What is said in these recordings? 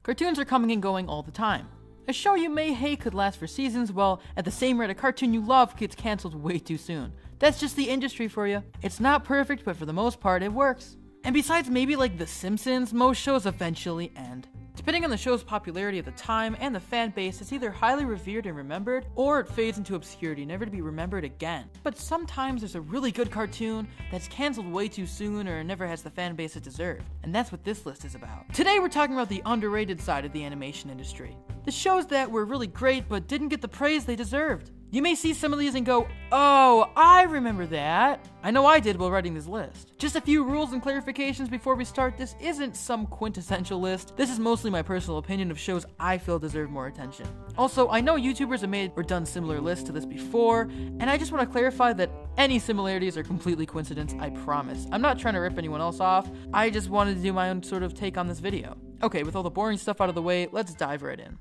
Cartoons are coming and going all the time. A show you may hate could last for seasons, while at the same rate a cartoon you love gets cancelled way too soon. That's just the industry for you. It's not perfect, but for the most part it works. And besides maybe like The Simpsons, most shows eventually end. Depending on the show's popularity at the time and the fan base, it's either highly revered and remembered, or it fades into obscurity, never to be remembered again. But sometimes there's a really good cartoon that's cancelled way too soon or never has the fan base it deserved. And that's what this list is about. Today we're talking about the underrated side of the animation industry. The shows that were really great but didn't get the praise they deserved. You may see some of these and go, oh, I remember that. I know I did while writing this list. Just a few rules and clarifications before we start. This isn't some quintessential list. This is mostly my personal opinion of shows I feel deserve more attention. Also, I know YouTubers have made or done similar lists to this before, and I just want to clarify that any similarities are completely coincidence, I promise. I'm not trying to rip anyone else off. I just wanted to do my own sort of take on this video. Okay, with all the boring stuff out of the way, let's dive right in.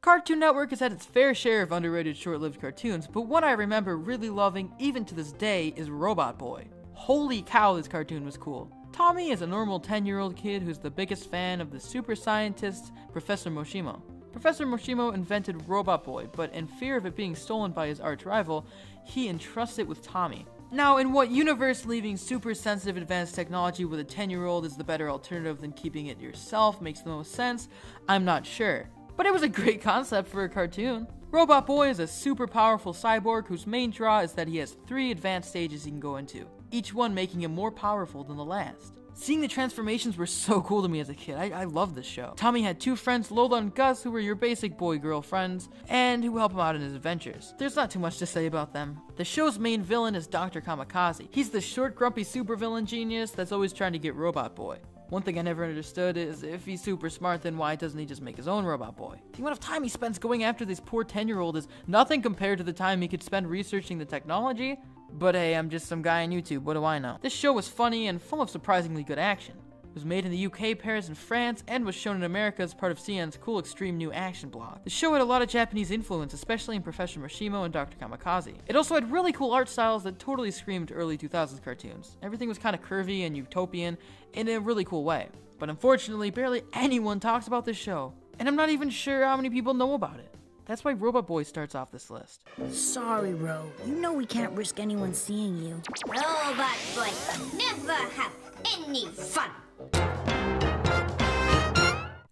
Cartoon Network has had its fair share of underrated short-lived cartoons, but one I remember really loving, even to this day, is Robot Boy. Holy cow, this cartoon was cool. Tommy is a normal 10-year-old kid who's the biggest fan of the super scientist, Professor Moshimo. Professor Moshimo invented Robot Boy, but in fear of it being stolen by his arch-rival, he entrusts it with Tommy. Now, in what universe leaving super sensitive advanced technology with a 10-year-old is the better alternative than keeping it yourself makes the most sense, I'm not sure. But it was a great concept for a cartoon. Robot Boy is a super powerful cyborg whose main draw is that he has 3 advanced stages he can go into, each one making him more powerful than the last. Seeing the transformations were so cool to me as a kid. I loved this show. Tommy had 2 friends, Lola and Gus, who were your basic boy-girl friends, and who help him out in his adventures. There's not too much to say about them. The show's main villain is Dr. Kamikaze. He's the short, grumpy supervillain genius that's always trying to get Robot Boy. One thing I never understood is, if he's super smart, then why doesn't he just make his own Robot Boy? The amount of time he spends going after this poor 10-year-old is nothing compared to the time he could spend researching the technology. But hey, I'm just some guy on YouTube, what do I know? This show was funny and full of surprisingly good action. It was made in the UK, Paris, and France, and was shown in America as part of CN's cool extreme new action blog. The show had a lot of Japanese influence, especially in Professor Moshimo and Dr. Kamikaze. It also had really cool art styles that totally screamed early 2000s cartoons. Everything was kind of curvy and utopian in a really cool way. But unfortunately, barely anyone talks about this show, and I'm not even sure how many people know about it. That's why Robot Boy starts off this list. Sorry, Ro. You know we can't risk anyone seeing you. Robot Boy never have any fun.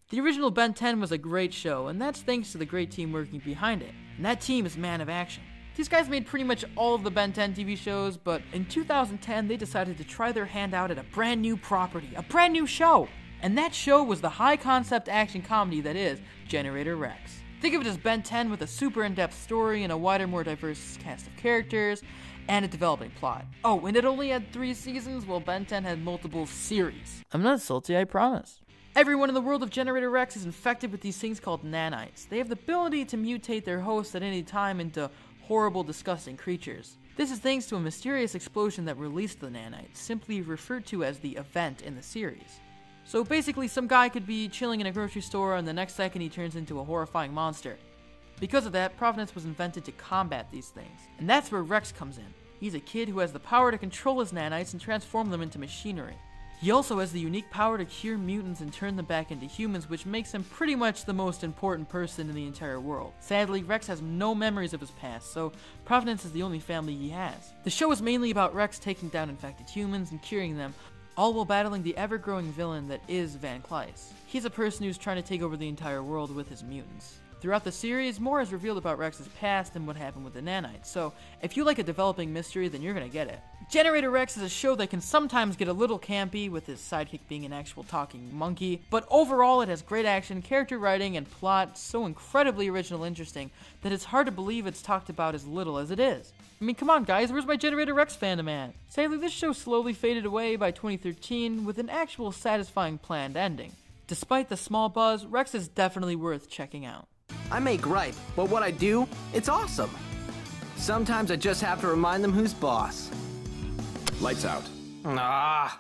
The original Ben 10 was a great show, and that's thanks to the great team working behind it. And that team is Man of Action. These guys made pretty much all of the Ben 10 TV shows, but in 2010 they decided to try their hand out at a brand new property, a brand new show. And that show was the high concept action comedy that is Generator Rex. Think of it as Ben 10 with a super in-depth story and a wider, more diverse cast of characters, and a developing plot. Oh, and it only had 3 seasons, while Ben 10 had multiple series. I'm not salty, I promise. Everyone in the world of Generator Rex is infected with these things called nanites. They have the ability to mutate their hosts at any time into horrible, disgusting creatures. This is thanks to a mysterious explosion that released the nanites, simply referred to as the event in the series. So basically, some guy could be chilling in a grocery store and the next second he turns into a horrifying monster. Because of that, Providence was invented to combat these things. And that's where Rex comes in. He's a kid who has the power to control his nanites and transform them into machinery. He also has the unique power to cure mutants and turn them back into humans, which makes him pretty much the most important person in the entire world. Sadly, Rex has no memories of his past, so Providence is the only family he has. The show is mainly about Rex taking down infected humans and curing them, all while battling the ever-growing villain that is Van Clyce. He's a person who's trying to take over the entire world with his mutants. Throughout the series, more is revealed about Rex's past and what happened with the nanites, so if you like a developing mystery, then you're gonna get it. Generator Rex is a show that can sometimes get a little campy, with his sidekick being an actual talking monkey, but overall it has great action, character writing, and plot so incredibly original and interesting that it's hard to believe it's talked about as little as it is. I mean, come on guys, where's my Generator Rex fandom at? Sadly, this show slowly faded away by 2013 with an actual satisfying planned ending. Despite the small buzz, Rex is definitely worth checking out. I may gripe, but what I do, it's awesome. Sometimes I just have to remind them who's boss. Lights out. Ah.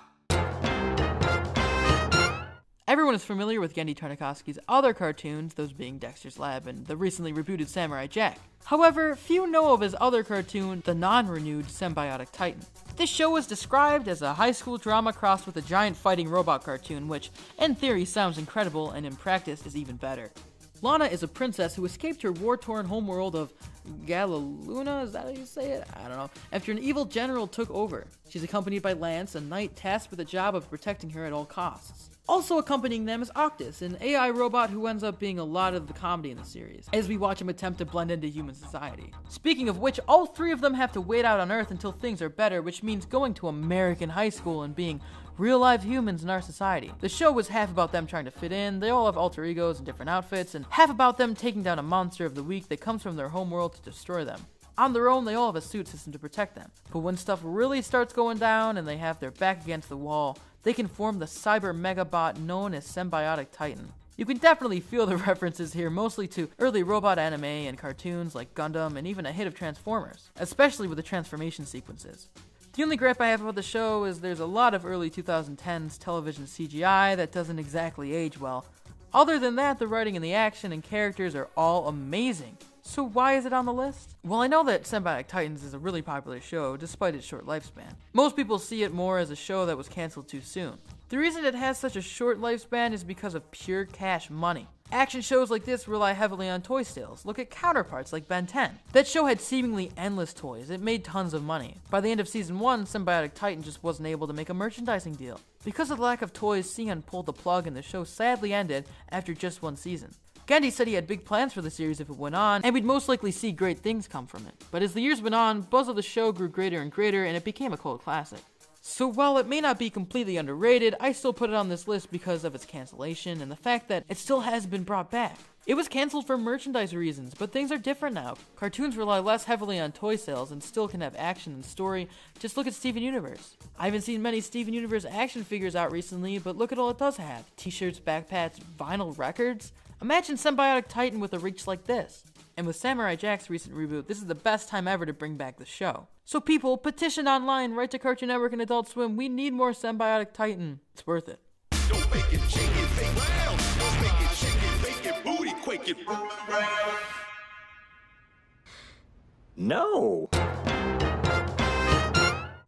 Everyone is familiar with Genndy Tartakovsky's other cartoons, those being Dexter's Lab and the recently rebooted Samurai Jack. However, few know of his other cartoon, the non-renewed Symbiotic Titan. This show is described as a high school drama crossed with a giant fighting robot cartoon, which, in theory, sounds incredible and in practice is even better. Lana is a princess who escaped her war-torn homeworld of Galaluna, is that how you say it? I don't know. After an evil general took over. She's accompanied by Lance, a knight tasked with the job of protecting her at all costs. Also accompanying them is Octus, an AI robot who ends up being a lot of the comedy in the series, as we watch him attempt to blend into human society. Speaking of which, all three of them have to wait out on Earth until things are better, which means going to American high school and being real-life humans in our society. The show was half about them trying to fit in, they all have alter egos and different outfits, and half about them taking down a monster of the week that comes from their homeworld to destroy them. On their own, they all have a suit system to protect them. But when stuff really starts going down and they have their back against the wall, they can form the cyber megabot known as Symbiotic Titan. You can definitely feel the references here, mostly to early robot anime and cartoons like Gundam and even a hit of Transformers, especially with the transformation sequences. The only gripe I have about the show is there's a lot of early 2010s television CGI that doesn't exactly age well. Other than that, the writing and the action and characters are all amazing. So why is it on the list? Well, I know that Symbiotic Titans is a really popular show, despite its short lifespan. Most people see it more as a show that was canceled too soon. The reason it has such a short lifespan is because of pure cash money. Action shows like this rely heavily on toy sales. Look at counterparts like Ben 10. That show had seemingly endless toys. It made tons of money. By the end of season 1, Symbiotic Titan just wasn't able to make a merchandising deal. Because of the lack of toys, Sion pulled the plug and the show sadly ended after just one season. Genndy said he had big plans for the series if it went on, and we'd most likely see great things come from it. But as the years went on, buzz of the show grew greater and greater, and it became a cult classic. So while it may not be completely underrated, I still put it on this list because of its cancellation and the fact that it still has been brought back. It was cancelled for merchandise reasons, but things are different now. Cartoons rely less heavily on toy sales and still can have action and story. Just look at Steven Universe. I haven't seen many Steven Universe action figures out recently, but look at all it does have. T-shirts, backpacks, vinyl records. Imagine Symbiotic Titan with a reach like this. And with Samurai Jack's recent reboot, this is the best time ever to bring back the show. So people, petition online, write to Cartoon Network and Adult Swim, we need more Symbiotic Titan. It's worth it. Don't make it shake it, fake round. Don't make it shake it, make it booty quake it. No.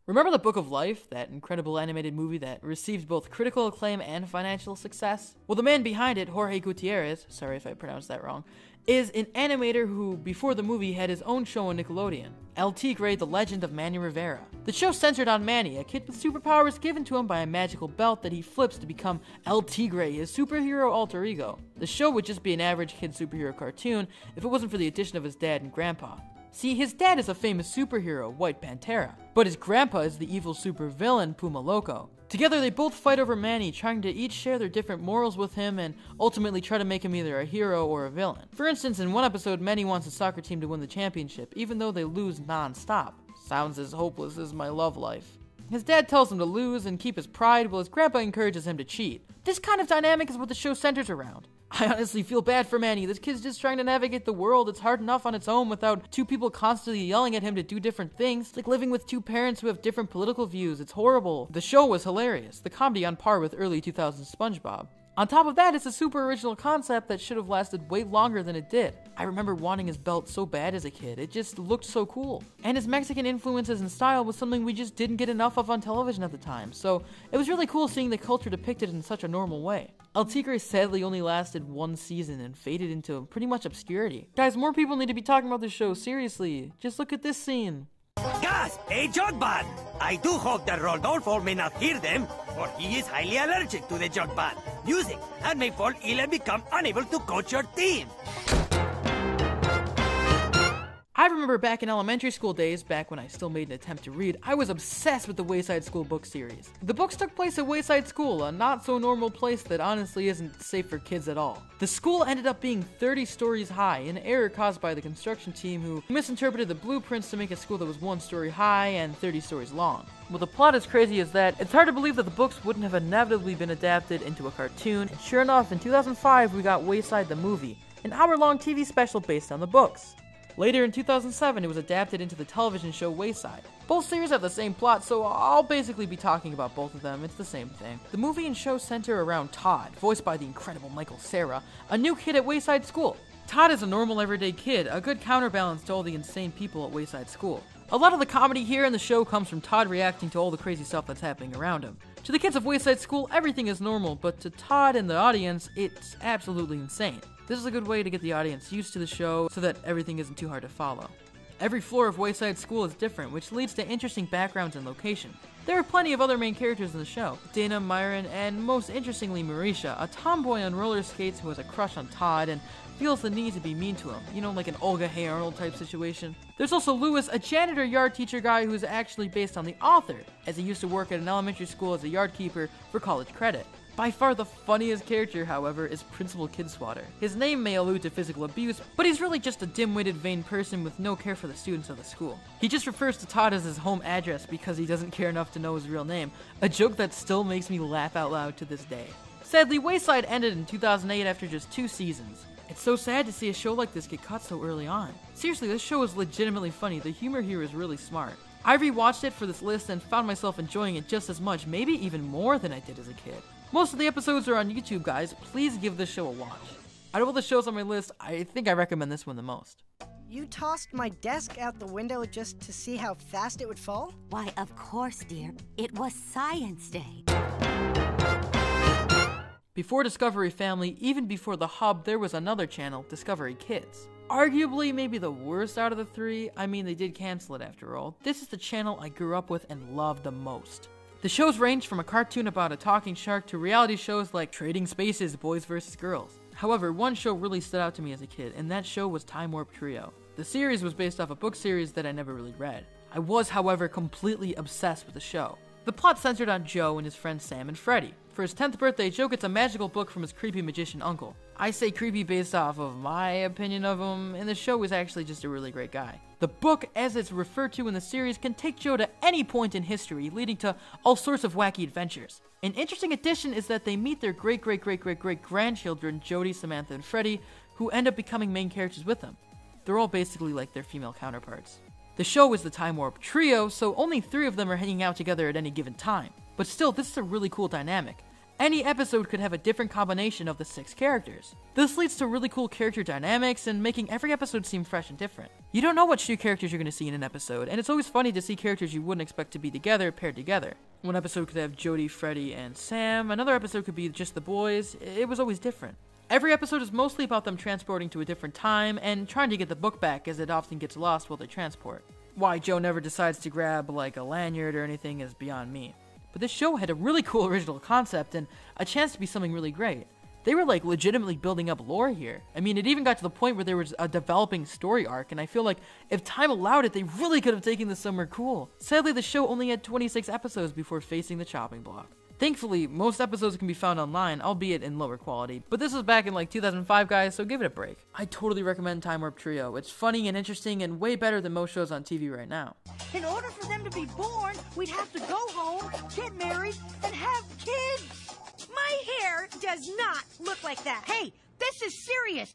Remember The Book of Life, that incredible animated movie that received both critical acclaim and financial success? Well, the man behind it, Jorge Gutierrez, sorry if I pronounced that wrong, is an animator who, before the movie, had his own show on Nickelodeon, El Tigre, The Legend of Manny Rivera. The show centered on Manny, a kid with superpowers given to him by a magical belt that he flips to become El Tigre, his superhero alter ego. The show would just be an average kid superhero cartoon if it wasn't for the addition of his dad and grandpa. See, his dad is a famous superhero, White Pantera, but his grandpa is the evil supervillain, Puma Loco. Together they both fight over Manny, trying to each share their different morals with him and ultimately try to make him either a hero or a villain. For instance, in one episode, Manny wants his soccer team to win the championship, even though they lose non-stop. Sounds as hopeless as my love life. His dad tells him to lose and keep his pride, while his grandpa encourages him to cheat. This kind of dynamic is what the show centers around. I honestly feel bad for Manny. This kid's just trying to navigate the world. It's hard enough on its own without two people constantly yelling at him to do different things. It's like living with two parents who have different political views. It's horrible. The show was hilarious. The comedy on par with early 2000s SpongeBob. On top of that, it's a super original concept that should have lasted way longer than it did. I remember wanting his belt so bad as a kid. It just looked so cool. And his Mexican influences and style was something we just didn't get enough of on television at the time, so it was really cool seeing the culture depicted in such a normal way. El Tigre sadly only lasted one season and faded into pretty much obscurity. Guys, more people need to be talking about this show, seriously. Just look at this scene. Gas, a jug ban. I do hope that Rodolfo may not hear them, for he is highly allergic to the jug ban music and may fall ill and become unable to coach your team. I remember back in elementary school days, back when I still made an attempt to read, I was obsessed with the Wayside School book series. The books took place at Wayside School, a not-so-normal place that honestly isn't safe for kids at all. The school ended up being 30 stories high, an error caused by the construction team who misinterpreted the blueprints to make a school that was 1 story high and 30 stories long. Well, the plot is crazy as that, it's hard to believe that the books wouldn't have inevitably been adapted into a cartoon, and sure enough, in 2005 we got Wayside the movie, an hour-long TV special based on the books. Later in 2007, it was adapted into the television show Wayside. Both series have the same plot, so I'll basically be talking about both of them. It's the same thing. The movie and show center around Todd, voiced by the incredible Michael Cera, a new kid at Wayside School. Todd is a normal everyday kid, a good counterbalance to all the insane people at Wayside School. A lot of the comedy here in the show comes from Todd reacting to all the crazy stuff that's happening around him. To the kids of Wayside School, everything is normal, but to Todd and the audience, it's absolutely insane. This is a good way to get the audience used to the show so that everything isn't too hard to follow. Every floor of Wayside School is different, which leads to interesting backgrounds and location. There are plenty of other main characters in the show. Dana, Myron, and most interestingly Marisha, a tomboy on roller skates who has a crush on Todd and feels the need to be mean to him. You know, like an Olga Hey Arnold type situation. There's also Lewis, a janitor yard teacher guy who's actually based on the author, as he used to work at an elementary school as a yard keeper for college credit. By far the funniest character, however, is Principal Kidswatter. His name may allude to physical abuse, but he's really just a dim-witted, vain person with no care for the students of the school. He just refers to Todd as his home address because he doesn't care enough to know his real name, a joke that still makes me laugh out loud to this day. Sadly, Wayside ended in 2008 after just 2 seasons. It's so sad to see a show like this get cut so early on. Seriously, this show is legitimately funny. The humor here is really smart. I rewatched it for this list and found myself enjoying it just as much, maybe even more than I did as a kid. Most of the episodes are on YouTube, guys. Please give this show a watch. Out of all the shows on my list, I think I recommend this one the most. You tossed my desk out the window just to see how fast it would fall? Why, of course, dear. It was Science Day. Before Discovery Family, even before The Hub, there was another channel, Discovery Kids. Arguably maybe the worst out of the 3, I mean they did cancel it after all. This is the channel I grew up with and loved the most. The shows range from a cartoon about a talking shark to reality shows like Trading Spaces, Boys vs. Girls. However, one show really stood out to me as a kid, and that show was Time Warp Trio. The series was based off a book series that I never really read. I was, however, completely obsessed with the show. The plot centered on Joe and his friends Sam and Freddy. For his 10th birthday, Joe gets a magical book from his creepy magician uncle. I say creepy based off of my opinion of him, and the show is actually just a really great guy. The book, as it's referred to in the series, can take Joe to any point in history, leading to all sorts of wacky adventures. An interesting addition is that they meet their great-great-great-great-great-grandchildren, Jody, Samantha, and Freddy, who end up becoming main characters with them. They're all basically like their female counterparts. The show is the Time Warp Trio, so only 3 of them are hanging out together at any given time. But still, this is a really cool dynamic. Any episode could have a different combination of the 6 characters. This leads to really cool character dynamics and making every episode seem fresh and different. You don't know what 2 characters you're going to see in an episode, and it's always funny to see characters you wouldn't expect to be together, paired together. One episode could have Jody, Freddy, and Sam, another episode could be just the boys. It was always different. Every episode is mostly about them transporting to a different time and trying to get the book back, as it often gets lost while they transport. Why Joe never decides to grab like a lanyard or anything is beyond me. But this show had a really cool original concept and a chance to be something really great. They were like legitimately building up lore here. I mean, it even got to the point where there was a developing story arc, and I feel like if time allowed it, they really could have taken this somewhere cool. Sadly, the show only had 26 episodes before facing the chopping block. Thankfully, most episodes can be found online, albeit in lower quality, but this was back in like 2005, guys, so give it a break. I totally recommend Time Warp Trio. It's funny and interesting and way better than most shows on TV right now. In order for them to be born, we'd have to go home, get married, and have kids. My hair does not look like that. Hey, this is serious.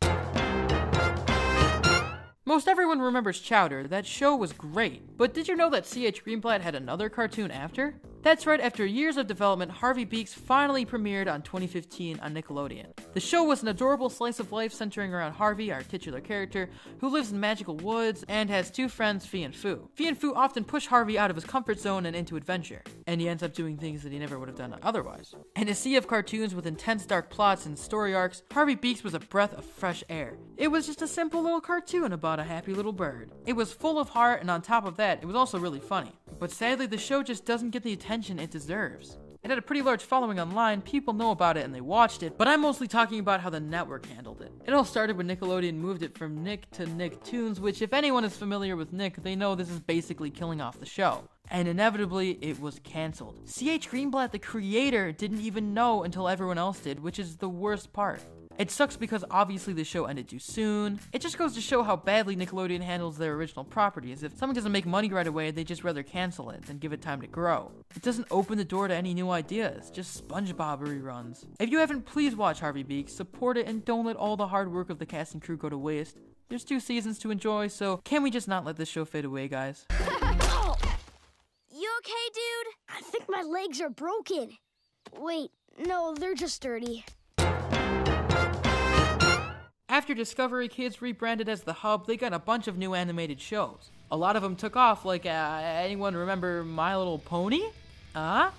Most everyone remembers Chowder. That show was great. But did you know that C.H. Greenblatt had another cartoon after? That's right, after years of development, Harvey BEES finally premiered on 2015 on Nickelodeon. The show was an adorable slice of life centering around Harvey, our titular character, who lives in magical woods and has 2 friends, Fee and Foo. Fee and Foo often push Harvey out of his comfort zone and into adventure, and he ends up doing things that he never would have done otherwise. In a sea of cartoons with intense dark plots and story arcs, Harvey BEES was a breath of fresh air. It was just a simple little cartoon about a happy little bird. It was full of heart, and on top of that, it was also really funny. But sadly, the show just doesn't get the attention it deserves. It had a pretty large following online, people know about it and they watched it, but I'm mostly talking about how the network handled it. It all started when Nickelodeon moved it from Nick to Nicktoons, which if anyone is familiar with Nick, they know this is basically killing off the show. And inevitably, it was cancelled. C.H. Greenblatt, the creator, didn't even know until everyone else did, which is the worst part. It sucks because obviously the show ended too soon. It just goes to show how badly Nickelodeon handles their original properties. If something doesn't make money right away, they just rather cancel it than give it time to grow. It doesn't open the door to any new ideas, just SpongeBob reruns. If you haven't, please watch Harvey BEES, support it, and don't let all the hard work of the cast and crew go to waste. There's 2 seasons to enjoy, so can we just not let this show fade away, guys? You okay, dude? I think my legs are broken. Wait, no, they're just dirty. After Discovery Kids rebranded as The Hub, they got a bunch of new animated shows. A lot of them took off, like, anyone remember My Little Pony? But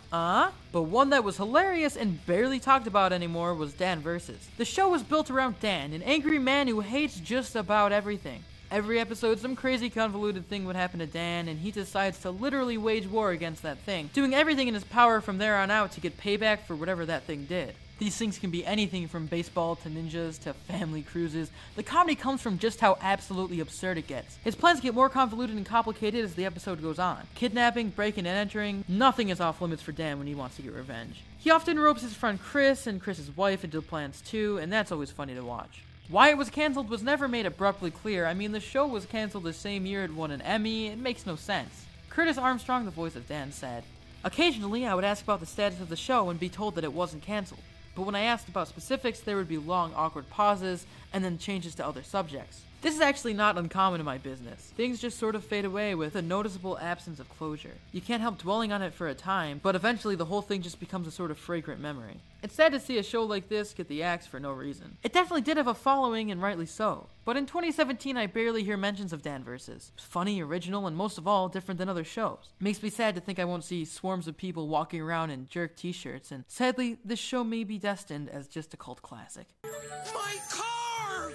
one that was hilarious and barely talked about anymore was Dan Versus. The show was built around Dan, an angry man who hates just about everything. Every episode, some crazy convoluted thing would happen to Dan, and he decides to literally wage war against that thing, doing everything in his power from there on out to get payback for whatever that thing did. These things can be anything from baseball to ninjas to family cruises. The comedy comes from just how absolutely absurd it gets. His plans get more convoluted and complicated as the episode goes on. Kidnapping, breaking and entering, nothing is off limits for Dan when he wants to get revenge. He often ropes his friend Chris and Chris's wife into plans too, and that's always funny to watch. Why it was cancelled was never made abruptly clear. I mean, the show was cancelled the same year it won an Emmy. It makes no sense. Curtis Armstrong, the voice of Dan, said, "Occasionally, I would ask about the status of the show and be told that it wasn't cancelled. But when I asked about specifics, there would be long, awkward pauses and then changes to other subjects. This is actually not uncommon in my business. Things just sort of fade away with a noticeable absence of closure. You can't help dwelling on it for a time, but eventually the whole thing just becomes a sort of fragrant memory. It's sad to see a show like this get the axe for no reason. It definitely did have a following, and rightly so. But in 2017, I barely hear mentions of Dan Versus. It's funny, original, and most of all, different than other shows. It makes me sad to think I won't see swarms of people walking around in jerk t-shirts, and sadly, this show may be destined as just a cult classic." My car!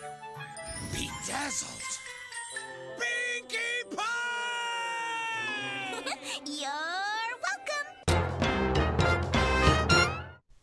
Bedazzled! Pinkie Pie! You're welcome!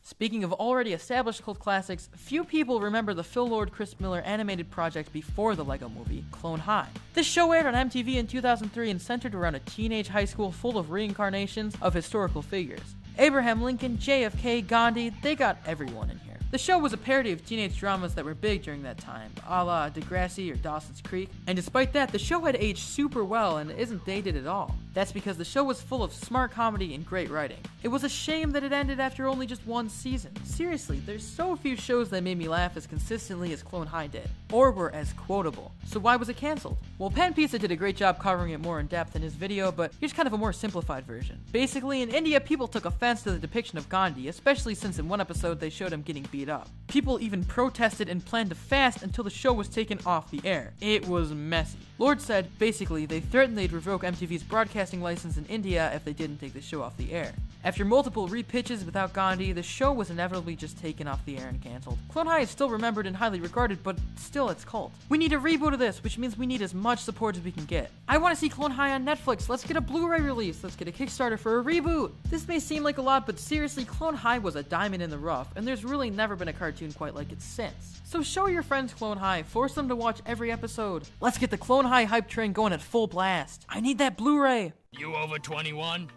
Speaking of already established cult classics, few people remember the Phil Lord Chris Miller animated project before the Lego Movie, Clone High. This show aired on MTV in 2003 and centered around a teenage high school full of reincarnations of historical figures. Abraham Lincoln, JFK, Gandhi, they got everyone in here. The show was a parody of teenage dramas that were big during that time, a la Degrassi or Dawson's Creek, and despite that, the show had aged super well and isn't dated at all. That's because the show was full of smart comedy and great writing. It was a shame that it ended after only just 1 season. Seriously, there's so few shows that made me laugh as consistently as Clone High did, or were as quotable. So why was it cancelled? Well, Pan Pizza did a great job covering it more in depth in his video, but here's kind of a more simplified version. Basically, in India, people took offense to the depiction of Gandhi, especially since in one episode they showed him getting beat up. People even protested and planned to fast until the show was taken off the air. It was messy. Lord said, basically, they threatened they'd revoke MTV's broadcasting license in India if they didn't take the show off the air. After multiple repitches without Gandhi, the show was inevitably just taken off the air and cancelled. Clone High is still remembered and highly regarded, but still it's cult. We need a reboot of this, which means we need as much support as we can get. I want to see Clone High on Netflix. Let's get a Blu-ray release. Let's get a Kickstarter for a reboot. This may seem like a lot, but seriously, Clone High was a diamond in the rough, and there's really never been a cartoon quite like it since. So show your friends Clone High, force them to watch every episode. Let's get the Clone High hype train going at full blast. I need that Blu-ray. You over 21?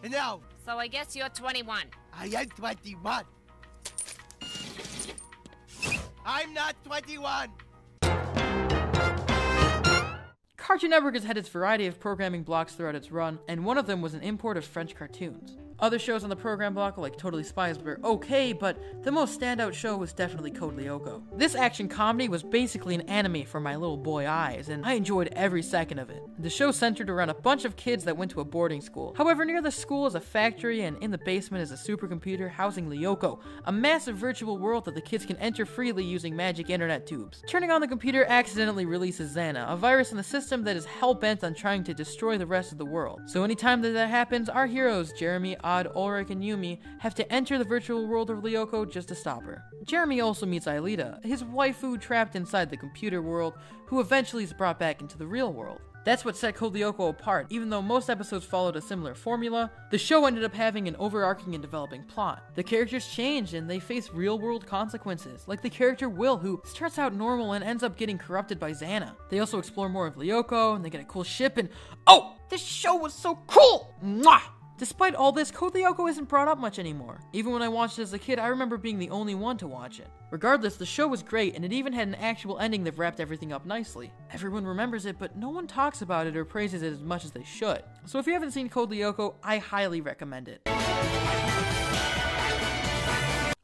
No. So I guess you're 21. I am 21. I'm not 21. Cartoon Network has had its variety of programming blocks throughout its run, and one of them was an import of French cartoons. Other shows on the program block, like Totally Spies, were okay, but the most standout show was definitely Code Lyoko. This action comedy was basically an anime for my little boy eyes, and I enjoyed every second of it. The show centered around a bunch of kids that went to a boarding school. However, near the school is a factory, and in the basement is a supercomputer housing Lyoko, a massive virtual world that the kids can enter freely using magic internet tubes. Turning on the computer accidentally releases Xana, a virus in the system that is hell-bent on trying to destroy the rest of the world. So anytime that happens, our heroes, Jeremy, Odd, Ulrich, and Yumi, have to enter the virtual world of Lyoko just to stop her. Jeremy also meets Aelita, his waifu trapped inside the computer world, who eventually is brought back into the real world. That's what set Code Lyoko apart. Even though most episodes followed a similar formula, the show ended up having an overarching and developing plot. The characters changed and they face real-world consequences, like the character Will, who starts out normal and ends up getting corrupted by Xana. They also explore more of Lyoko, and they get a cool ship, and oh! This show was so cool! Mwah! Despite all this, Code Lyoko isn't brought up much anymore. Even when I watched it as a kid, I remember being the only one to watch it. Regardless, the show was great, and it even had an actual ending that wrapped everything up nicely. Everyone remembers it, but no one talks about it or praises it as much as they should. So if you haven't seen Code Lyoko, I highly recommend it.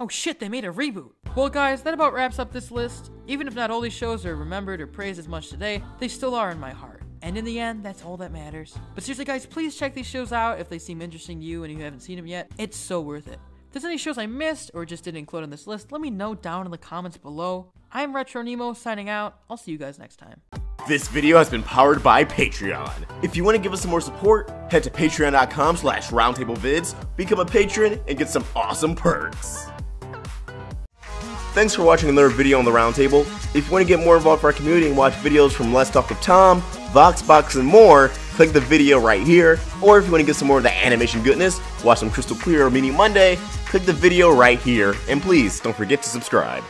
Oh shit, they made a reboot. Well guys, that about wraps up this list. Even if not all these shows are remembered or praised as much today, they still are in my heart. And in the end, that's all that matters. But seriously guys, please check these shows out if they seem interesting to you and you haven't seen them yet. It's so worth it. If there's any shows I missed or just didn't include on this list, let me know down in the comments below. I'm Retro Nemo signing out. I'll see you guys next time. This video has been powered by Patreon. If you want to give us some more support, head to patreon.com/roundtablevids, become a patron, and get some awesome perks. Thanks for watching another video on the Roundtable. If you want to get more involved with our community and watch videos from Let's Talk with Tom, Voxbox, and more, click the video right here. Or if you want to get some more of the animation goodness, watch some Crystal Clear or Meeting Monday, click the video right here. And please, don't forget to subscribe.